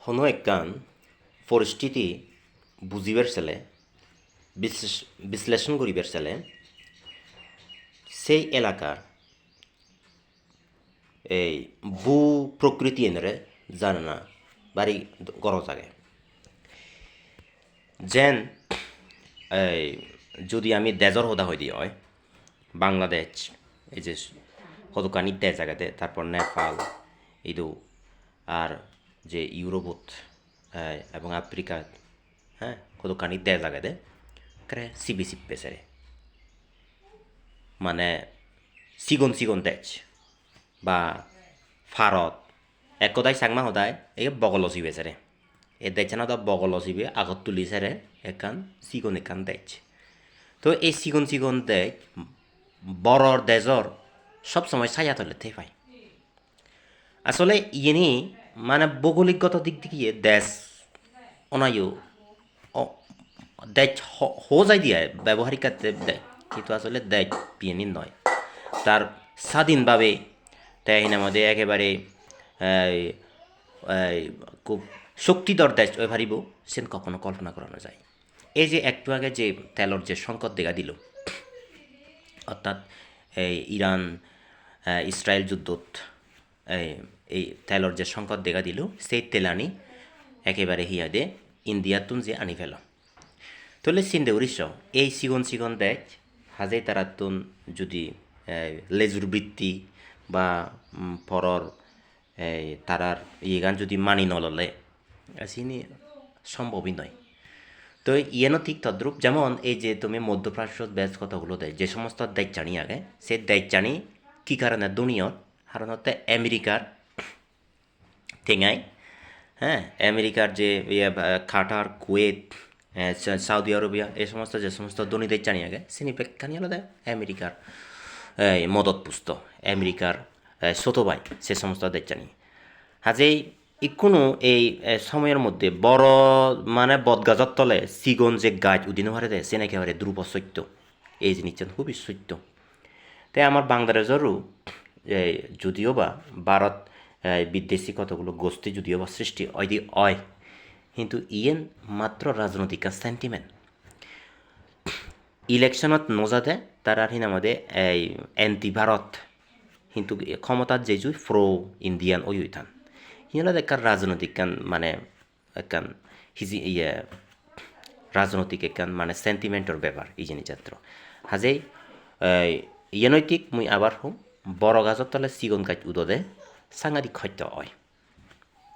হনো একখান পরিস্থিতি বুঝিবার ছেলে বিশ্লেষণ করিবার ছেলে সেই এলাকার এই ভূ প্রকৃতি এনেরে জানে না বাড়ি গরজ আগে যেন এই যদি আমি দেজর হদা হই দিয়ে হয় বাংলাদেশ এই যে কতখানি দেশ জায়গাতে তারপর নেপাল ইদু আর যে ইউরোপত এবং আফ্রিকা হ্যাঁ কতখানি দেশ জায়গাতে করে সিবি সিপে সেরে মানে সিগন সিগন দেশ বা ভারত এক কথায় চাংমা সদায় এই বগল চিবে সেরে এই দেশে না বগল চিবে আগত তুলি সেরে একান সিগন একান দেশ তো এই সিগন সিগন দেশ বড়র দেশর সবসময় ছায়া তলে থে পায় আসলে ইনি মানে ভৌগোলিকগত দিক দিয়ে দেশ অনায়ু দেশ হো যায় দিয়ে ব্যবহারিক দেয় কিন্তু আসলে দেশ বিয়েনি নয় তার স্বাধীনভাবে তাই মধ্যে একেবারে খুব শক্তিধর দেশ ওই ভারিব সে কখনো কল্পনা করানো যায় এই যে একটু আগে যে তেলর যে সংকট দেখা দিল অর্থাৎ ইরান ইসরায়েল যুদ্ধত এই তেলর যে সংকট দেখা দিল সেই তেলানি একেবারে হিয়াদে ইন্ডিয়াতুন যে আনি ফেল তাহলে চিন্তা করিস এই সিগন সিগন দেশ হাজে তারাতুন যদি লেজুর বৃত্তি বা পরর তারার গান যদি মানি নললে চিনি সম্ভবই নয় তো ইয়েনও ঠিক তদ্রূপ যেমন এই যে তুমি মধ্যপ্রাচ্য দেশ কতগুলো দেশ যে সমস্ত দেশ জানি আগে সে দেশ জানি কী কারণে দুনিয়র সাধারণত আমেরিকার ঠেঙায় হ্যাঁ আমেরিকার যে কাটার কুয়েত সৌদি আরবিয়া এই সমস্ত যে সমস্ত ধনী দেশ জানি আগে সিনিপেক্ষানি আলাদা আমেরিকার মদত পুস্ত আমেরিকার ছোট ভাই সে সমস্ত দেশ জানি হাজেই ইকোনো এই সময়ের মধ্যে বড় মানে বদগাজর তলে সিগন যে গাছ উদিন হারে দেয় সে নাকি হারে ধ্রুব সত্য এই জিনিসটা খুবই সত্য তাই আমার বাংলাদেশেরও যদিও বা ভারত বিদেশি কতগুলো গোষ্ঠী যদিও বা সৃষ্টি হয় কিন্তু ইয়েন মাত্র রাজনৈতিক সেন্টিমেন্ট ইলেকশনত নজাতে তার আর আমাদের এই অ্যান্টি ভারত কিন্তু ক্ষমতার যে প্রো ইন্ডিয়ান ওই হইতান হিনাদের একটা রাজনৈতিক কান মানে একখান রাজনৈতিক একখান মানে সেন্টিমেন্টর ব্যাপার এই জিনিস যাত্র হাজেই ইয়েনৈতিক মুই আবার হোম বড় গাছর তলে সিগন গাছ উদদে সাংঘাতিক সত্য হয়